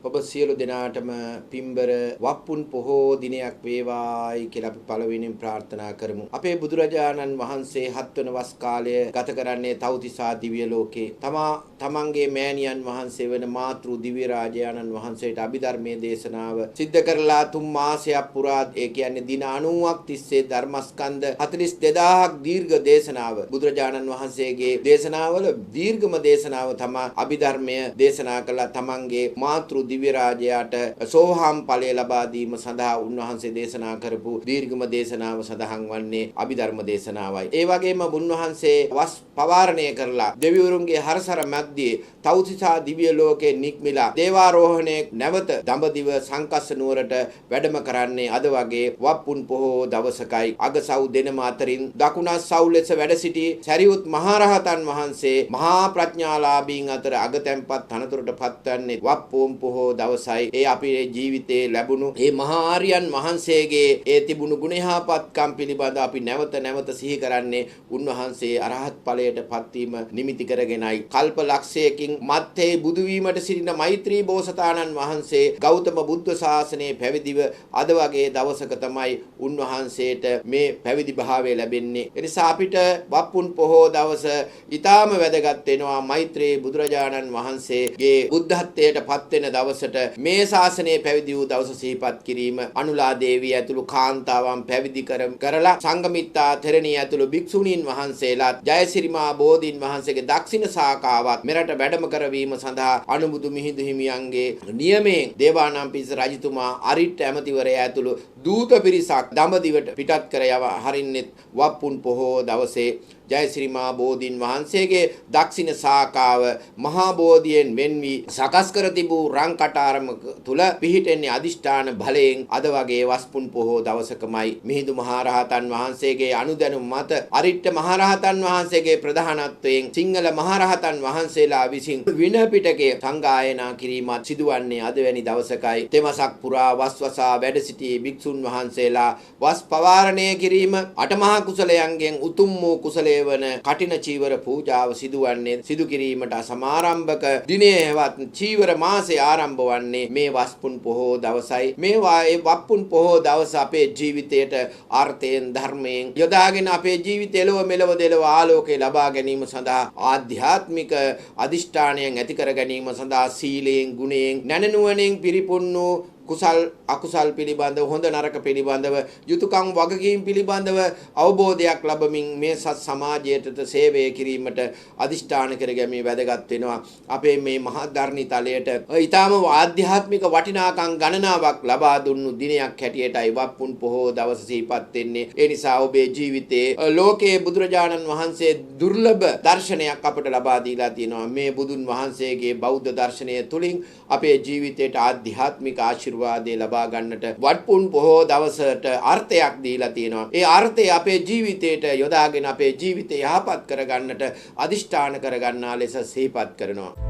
ඔබ සියලු දෙනාටම පින්බර වප්පුන් පොහෝ දිනයක් වේවායි කියලා අපි පළවෙනියෙන් ප්‍රාර්ථනා කරමු. අපේ බුදුරජාණන් වහන්සේ 7 වන වස් කාලය ගත කරන්නේ තව්තිසා දිව්‍ය ලෝකේ. තමන්ගේ මෑණියන් වහන්සේ වෙන මාතෘ දිව්‍ය රාජයාණන් වහන්සේට අභිධර්මයේ දේශනාව සිද්ධ කරලා 3 මාසයක් පුරා ඒ කියන්නේ දින 90ක් තිස්සේ ධර්මස්කන්ධ 42000ක් දීර්ඝ දේශනාව බුදුරජාණන් වහන්සේගේ දේශනාවල දීර්ඝම දේශනාව තමයි අභිධර්මය දේශනා කළා. තමන්ගේ මාතෘ දිව්‍ය රාජයාට සෝහම් ඵලය ලබා දීම සඳහා උන්වහන්සේ දේශනා කරපු දීර්ඝම දේශනාව සඳහන් වන්නේ අභිධර්ම දේශනාවයි. ඒ වගේම උන්වහන්සේ වස් පවාරණය කරලා දෙවිවරුන්ගේ හරසර මැද්දේ තව්තිසා දිව්‍ය ලෝකේ නික්මිලා දේවාරෝහණය නැවත දඹදිව සංකස්ස නුවරට වැඩම කරන්නේ අද වගේ වප්පුන් පොහෝ දවසකයි. අගසව් දෙනම අතරින් දකුණස් සව් ලෙස වැඩ සිටි සරියුත් මහරහතන් වහන්සේ මහා ප්‍රඥාලාභීන් අතර අගතැන්පත් තනතුරට පත්වන්නේ වප්පුන් පොහෝ දවසයි. ඒ අපේ ජීවිතේ ලැබුණු ඒ මහා ආර්යයන් වහන්සේගේ ඒ තිබුණු ගුණයහපත්කම් පිළිබඳ අපි නැවත නැවත සිහි කරන්නේ උන්වහන්සේ අරහත් ඵලයට පත්වීම නිමිති කරගෙනයි. කල්ප ලක්ෂයකින් මත්තේ බුදු වීමට සිටින මෛත්‍රී බෝසතාණන් වහන්සේ ගෞතම බුද්ධ ශාසනයේ පැවිදිව අද වගේ දවසක තමයි උන්වහන්සේට මේ පැවිදි භාවය ලැබෙන්නේ. ඒ නිසා අපිට වප්පුන් පොහෝ දවස ඊටාම වැදගත් වෙනවා. මෛත්‍රී බුදුරජාණන් වහන්සේගේ බුද්ධත්වයට පත් වෙන දවසට මේ ශාසනයේ පැවිදි වූ දවස සිහිපත් කිරීම, අනුලා දේවිය ඇතුළු කාන්තාවන් පැවිදි කරලා සංඝමිත්තා තෙරණිය ඇතුළු භික්ෂුණීන් වහන්සේලාත් ජයසිරිමා බෝධීන් වහන්සේගේ දක්ෂිණ ශාඛාවත් මෙරට වැඩම කරවීම සඳහා අනුබුදු මිහිඳු හිමියන්ගේ නියමයෙන් දේවානම්පියතිස්ස රජතුමා අරිට්ඨ ඇමතිවරයා ඇතුළු දූත පිරිසක් දඹදිවට පිටත් කර හරින්නෙත් වප්පුන් පොහෝ දවසේ ජයසිරිමා බෝධීන් වහන්සේගේ දක්ෂිණ ශාඛාව මහා බෝධියෙන් වෙන් වී සකස් කර තිබූ රං කටාරම තුල පිහිටෙන්නේ අදිෂ්ඨාන බලයෙන් අද වගේ වස්පුන් පොහෝ දවසකමයි. මිහිඳු මහරහතන් වහන්සේගේ අනුදැනුම මත අරිට්ඨ මහරහතන් වහන්සේගේ ප්‍රධානත්වයෙන් සිංහල මහරහතන් වහන්සේලා විසින් විනය පිටකය සංගායනා කිරීමත් සිදුවන්නේ අද වැනි දවසකයි. තෙමසක් පුරා වස්වසා වැඩ සිටි භික්ෂුන් වහන්සේලා වස් පවාරණය කිරීම අටමහා කුසලයන්ගෙන් උතුම් වූ කුසලයේ වන කටින චීවර පූජාව සිදුවන්නේ සිදු කිරීමට සමාරම්භක දිනේ හෙවත් චීවර මාසේ ආරම්භ වන්නේ මේ වස්පුන් පොහෝ දවසයි. මේවා ඒ වප්පුන් පොහෝ දවස අපේ ජීවිතයට අර්ථයෙන් ධර්මයෙන් යොදාගෙන අපේ ජීවිතය එලොව මෙලොව දෙලොව ආලෝකය ලබා ගැනීම සඳහා ආධ්‍යාත්මික අදිෂ්ඨානයන් ඇති කර ගැනීම සඳහා සීලයෙන් ගුණයෙන් නැනනුවණින් පිරිපුන් වූ කුසල් අකුසල් පිළිබඳව හොඳ නරක පිළිබඳව යුතුයකම් වගකීම් පිළිබඳව අවබෝධයක් ලැබමින් මේ සත් සමාජයට සේවය කිරීමට අදිෂ්ඨාන කරගැනීම වැදගත් වෙනවා. අපේ මේ මහා ධර්ණී තලයට ඊටාම ආධ්‍යාත්මික වටිනාකම් ගණනාවක් ලබා දුන්නු දිනයක් හැටියටයි වප්පුන් පොහෝ දවස සිහිපත් වෙන්නේ. ඒ නිසා ඔබේ ජීවිතයේ ලෝකයේ බුදුරජාණන් වහන්සේ දුර්ලභ දර්ශනයක් අපට ලබා දීලා තියෙනවා. මේ බුදුන් වහන්සේගේ බෞද්ධ දර්ශනය තුලින් අපේ ජීවිතයට ආධ්‍යාත්මික ආශිර්වාදේ ලබා ගන්නට වප්පුන් පොහෝ දවසට අර්ථයක් දීලා තියෙනවා. ඒ අර්ථය අපේ ජීවිතයට යොදාගෙන අපේ ජීවිතය යහපත් කරගන්නට අදිෂ්ඨාන කරගන්නා ලෙස සිහිපත් කරනවා.